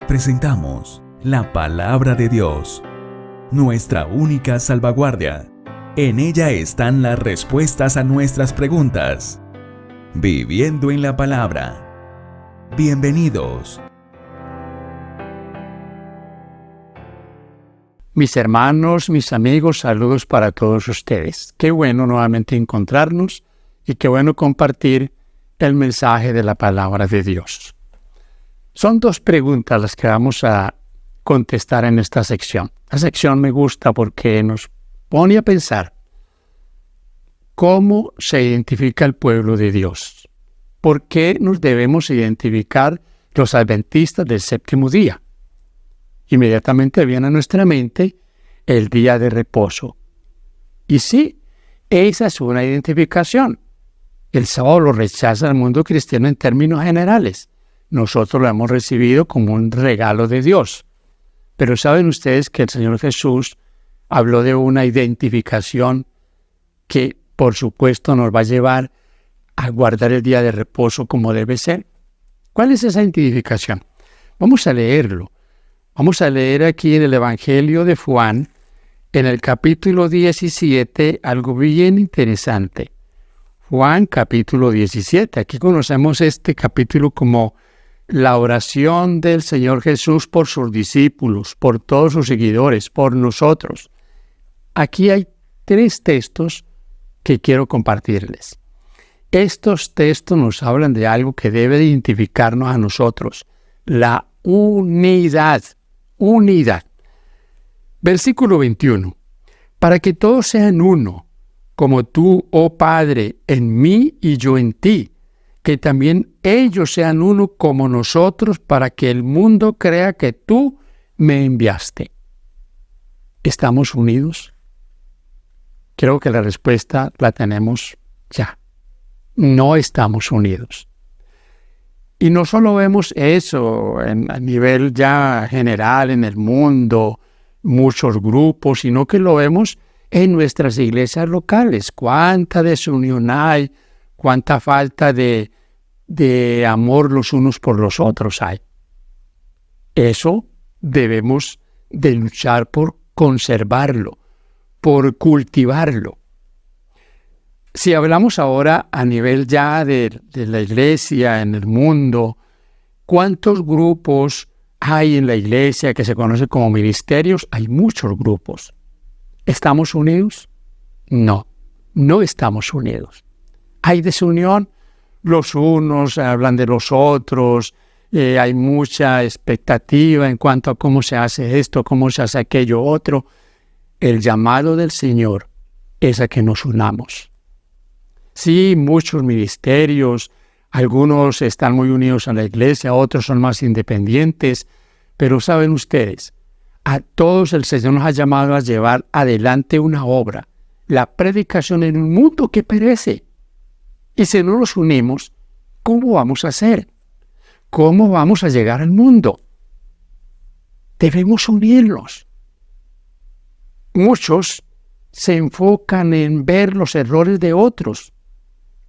presentamos la Palabra de Dios, nuestra única salvaguardia. En ella están las respuestas a nuestras preguntas. Viviendo en la Palabra. Bienvenidos. Mis hermanos, mis amigos, saludos para todos ustedes. Qué bueno nuevamente encontrarnos y qué bueno compartir el mensaje de la Palabra de Dios. Son dos preguntas las que vamos a contestar en esta sección. La sección me gusta porque nos pone a pensar cómo se identifica el pueblo de Dios. ¿Por qué nos debemos identificar los adventistas del séptimo día? Inmediatamente viene a nuestra mente el día de reposo. Y sí, esa es una identificación. El sábado lo rechaza el mundo cristiano en términos generales. Nosotros lo hemos recibido como un regalo de Dios. Pero ¿saben ustedes que el Señor Jesús habló de una identificación que, por supuesto, nos va a llevar a guardar el día de reposo como debe ser? ¿Cuál es esa identificación? Vamos a leerlo. Vamos a leer aquí en el Evangelio de Juan, en el capítulo 17, algo bien interesante. Juan capítulo 17. Aquí conocemos este capítulo como la oración del Señor Jesús por sus discípulos, por todos sus seguidores, por nosotros. Aquí hay 3 textos que quiero compartirles. Estos textos nos hablan de algo que debe identificarnos a nosotros, la unidad. Unidad. Versículo 21. Para que todos sean uno, como tú, oh Padre, en mí y yo en ti, que también ellos sean uno como nosotros, para que el mundo crea que tú me enviaste. ¿Estamos unidos? Creo que la respuesta la tenemos ya. No estamos unidos. Y no solo vemos eso a nivel ya general en el mundo, muchos grupos, sino que lo vemos en nuestras iglesias locales. Cuánta desunión hay, cuánta falta de amor los unos por los otros hay. Eso debemos de luchar por conservarlo, por cultivarlo. Si hablamos ahora a nivel ya de la iglesia, en el mundo, ¿cuántos grupos hay en la iglesia que se conocen como ministerios? Hay muchos grupos. ¿Estamos unidos? No, no estamos unidos. Hay desunión, los unos hablan de los otros, hay mucha expectativa en cuanto a cómo se hace esto, cómo se hace aquello otro. El llamado del Señor es a que nos unamos. Sí, muchos ministerios, algunos están muy unidos a la iglesia, otros son más independientes, pero saben ustedes, a todos el Señor nos ha llamado a llevar adelante una obra, la predicación en un mundo que perece. Y si no nos unimos, ¿cómo vamos a hacer? ¿Cómo vamos a llegar al mundo? Debemos unirnos. Muchos se enfocan en ver los errores de otros.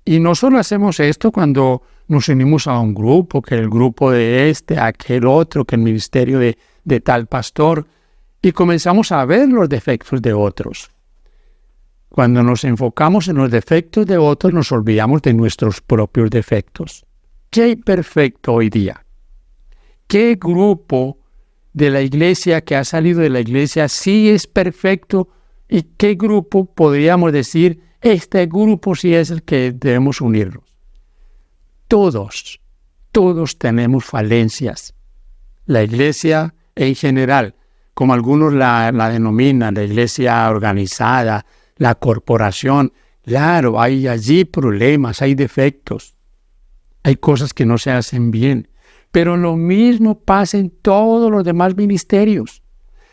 Y no solo hacemos esto cuando nos unimos a un grupo, que el grupo de aquel otro, que el ministerio de tal pastor, y comenzamos a ver los defectos de otros. Cuando nos enfocamos en los defectos de otros, nos olvidamos de nuestros propios defectos. ¿Qué hay perfecto hoy día? ¿Qué grupo de la iglesia que ha salido de la iglesia sí es perfecto? ¿Y qué grupo podríamos decir, este grupo sí es el que debemos unirnos? Todos tenemos falencias. La iglesia en general, como algunos la denominan, la iglesia organizada, la corporación, claro, hay allí problemas, hay defectos, hay cosas que no se hacen bien, pero lo mismo pasa en todos los demás ministerios.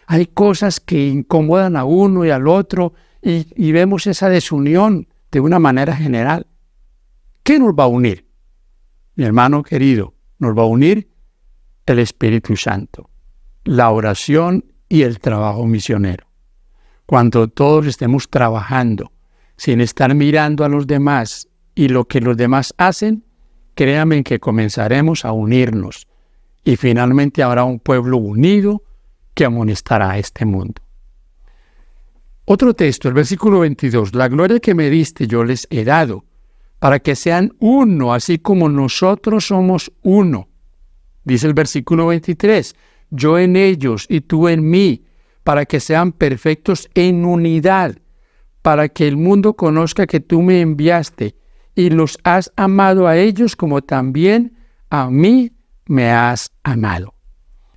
Hay cosas que incomodan a uno y al otro y vemos esa desunión de una manera general. ¿Qué nos va a unir? Mi hermano querido, nos va a unir el Espíritu Santo, la oración y el trabajo misionero. Cuando todos estemos trabajando sin estar mirando a los demás y lo que los demás hacen, créanme que comenzaremos a unirnos y finalmente habrá un pueblo unido que amonestará a este mundo. Otro texto, el versículo 22. La gloria que me diste yo les he dado, para que sean uno, así como nosotros somos uno. Dice el versículo 23. Yo en ellos y tú en mí, para que sean perfectos en unidad, para que el mundo conozca que tú me enviaste y los has amado a ellos como también a mí me has amado.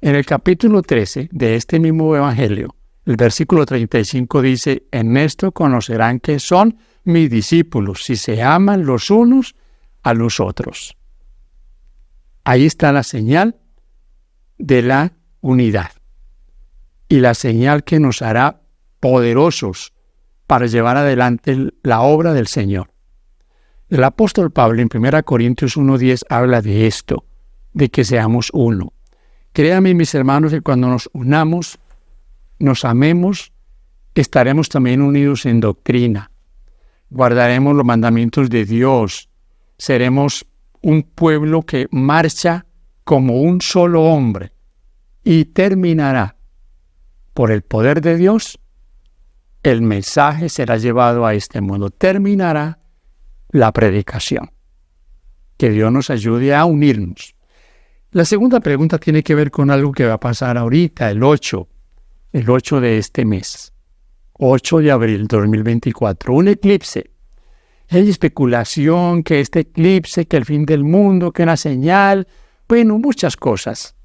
En el capítulo 13 de este mismo evangelio, el versículo 35 dice, en esto conocerán que son mis discípulos, si se aman los unos a los otros. Ahí está la señal de la unidad y la señal que nos hará poderosos para llevar adelante la obra del Señor. El apóstol Pablo en 1 Corintios 1:10 habla de esto, de que seamos uno. Créanme, mis hermanos, que cuando nos unamos, nos amemos, estaremos también unidos en doctrina. Guardaremos los mandamientos de Dios. Seremos un pueblo que marcha como un solo hombre y terminará por el poder de Dios. El mensaje será llevado a este mundo. Terminará la predicación. Que Dios nos ayude a unirnos. La segunda pregunta tiene que ver con algo que va a pasar ahorita, el 8 de este mes. 8 de abril 2024. Un eclipse. Hay especulación que este eclipse, que el fin del mundo, que una señal. Bueno, muchas cosas.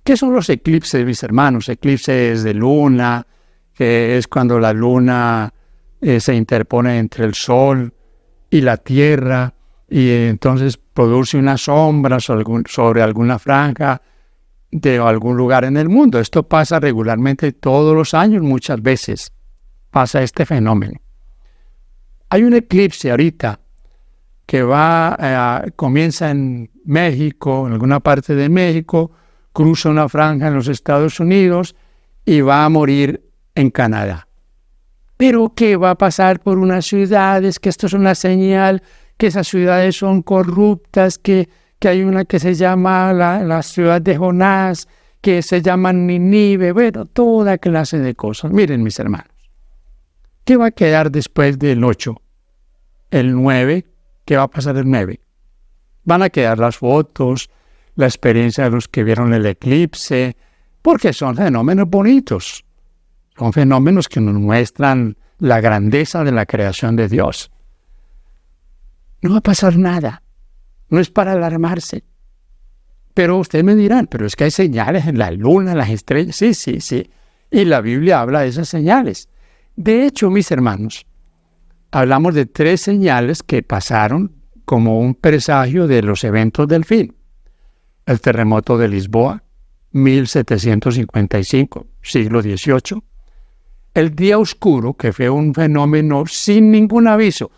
¿Qué son los eclipses, mis hermanos? Eclipses de luna, que es cuando la luna se interpone entre el sol y la tierra, y entonces produce una sombra sobre alguna franja de algún lugar en el mundo. Esto pasa regularmente todos los años, muchas veces pasa este fenómeno. Hay un eclipse ahorita que comienza en México, en alguna parte de México, cruza una franja en los Estados Unidos y va a morir en Canadá. Pero que va a pasar por unas ciudades, que esto es una señal, que esas ciudades son corruptas, que hay una que se llama la ciudad de Jonás, que se llama Nínive, bueno, toda clase de cosas. Miren, mis hermanos, ¿qué va a quedar después del 8? El 9, ¿qué va a pasar el 9? Van a quedar las fotos, la experiencia de los que vieron el eclipse, porque son fenómenos bonitos. Son fenómenos que nos muestran la grandeza de la creación de Dios. No va a pasar nada. No es para alarmarse. Pero ustedes me dirán, pero es que hay señales en la luna, en las estrellas. Sí. Y la Biblia habla de esas señales. De hecho, mis hermanos, hablamos de 3 señales que pasaron como un presagio de los eventos del fin. El terremoto de Lisboa, 1755, siglo XVIII. El día oscuro, que fue un fenómeno sin ningún aviso.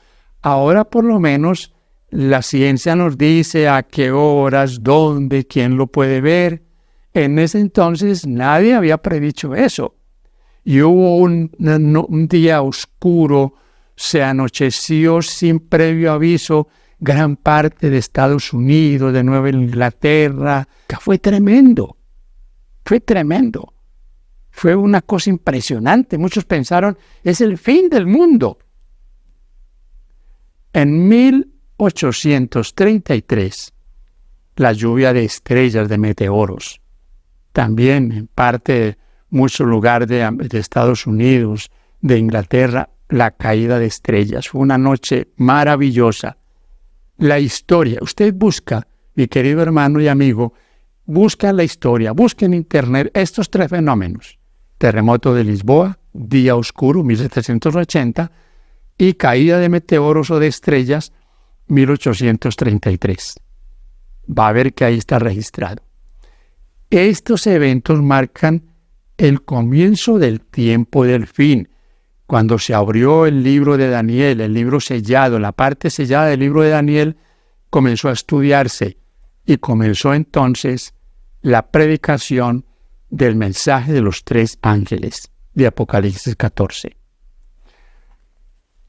Ahora por lo menos la ciencia nos dice a qué horas, dónde, quién lo puede ver. En ese entonces nadie había predicho eso. Y hubo un día oscuro, se anocheció sin previo aviso gran parte de Estados Unidos, de Nueva Inglaterra. Fue tremendo. Fue una cosa impresionante. Muchos pensaron, es el fin del mundo. En 1833, la lluvia de estrellas, de meteoros, también en parte, muchos lugares de Estados Unidos, de Inglaterra, la caída de estrellas. Fue una noche maravillosa. La historia, usted busca, mi querido hermano y amigo, busca la historia, busca en internet estos 3 fenómenos. Terremoto de Lisboa, día oscuro, 1780, y caída de meteoros o de estrellas, 1833. Va a ver que ahí está registrado. Estos eventos marcan el comienzo del tiempo del fin. Cuando se abrió el libro de Daniel, el libro sellado, la parte sellada del libro de Daniel, comenzó a estudiarse y comenzó entonces la predicación del mensaje de los 3 ángeles de Apocalipsis 14.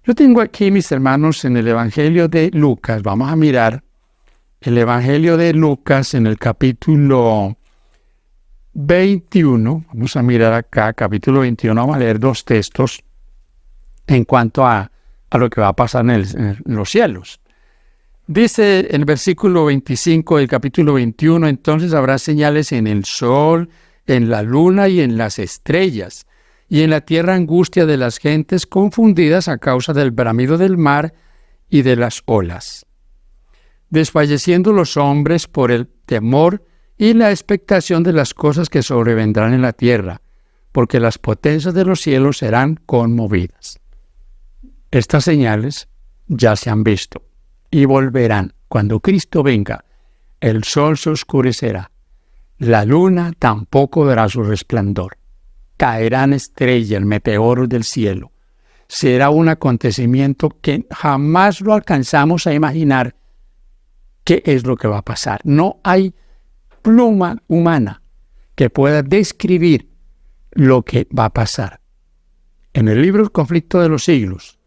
Yo tengo aquí, mis hermanos, en el Evangelio de Lucas, vamos a mirar el Evangelio de Lucas en el capítulo 21, vamos a mirar acá, capítulo 21, vamos a leer 2 textos en cuanto a lo que va a pasar en los cielos. Dice en el versículo 25 del capítulo 21, entonces habrá señales en el sol, en la luna y en las estrellas, y en la tierra angustia de las gentes confundidas a causa del bramido del mar y de las olas, desfalleciendo los hombres por el temor y la expectación de las cosas que sobrevendrán en la tierra, porque las potencias de los cielos serán conmovidas. Estas señales ya se han visto y volverán. Cuando Cristo venga, el sol se oscurecerá, la luna tampoco dará su resplandor, caerán estrellas, meteoros del cielo. Será un acontecimiento que jamás lo alcanzamos a imaginar qué es lo que va a pasar. No hay pluma humana que pueda describir lo que va a pasar. En el libro El conflicto de los siglos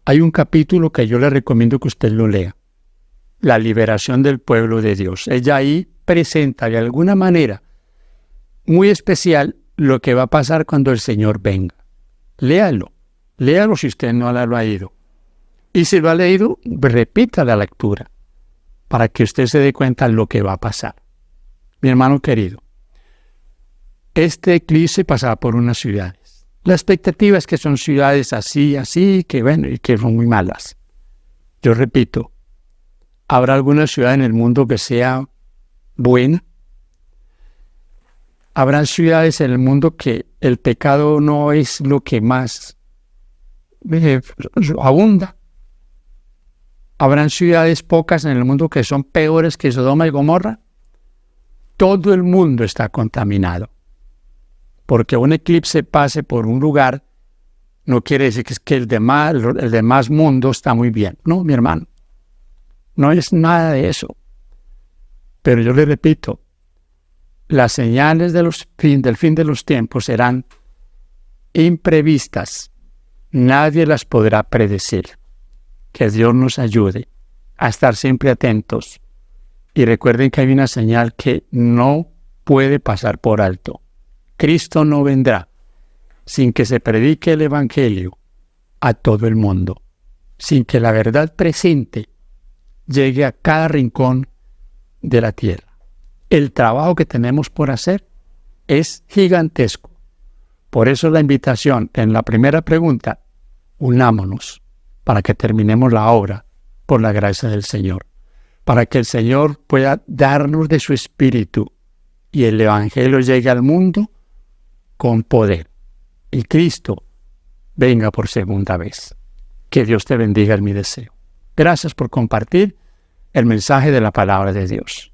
hay un capítulo que yo le recomiendo que usted lo lea. La liberación del pueblo de Dios. Ella ahí presenta de alguna manera muy especial lo que va a pasar cuando el Señor venga. Léalo si usted no lo ha leído. Y si lo ha leído, repita la lectura para que usted se dé cuenta de lo que va a pasar. Mi hermano querido, este eclipse pasaba por unas ciudades. La expectativa es que son ciudades así, que bueno, y que son muy malas. Yo repito, ¿habrá alguna ciudad en el mundo que sea buena? ¿Habrá ciudades en el mundo que el pecado no es lo que más abunda? ¿Habrán ciudades pocas en el mundo que son peores que Sodoma y Gomorra? Todo el mundo está contaminado. Porque un eclipse pase por un lugar no quiere decir que el demás mundo está muy bien. No, mi hermano. No es nada de eso. Pero yo le repito, las señales del fin de los tiempos serán imprevistas. Nadie las podrá predecir. Que Dios nos ayude a estar siempre atentos. Y recuerden que hay una señal que no puede pasar por alto. Cristo no vendrá sin que se predique el Evangelio a todo el mundo, sin que la verdad presente llegue a cada rincón de la tierra. El trabajo que tenemos por hacer es gigantesco. Por eso la invitación en la primera pregunta, unámonos para que terminemos la obra por la gracia del Señor, para que el Señor pueda darnos de su Espíritu y el Evangelio llegue al mundo con poder. Y Cristo venga por segunda vez. Que Dios te bendiga, es mi deseo. Gracias por compartir el mensaje de la palabra de Dios.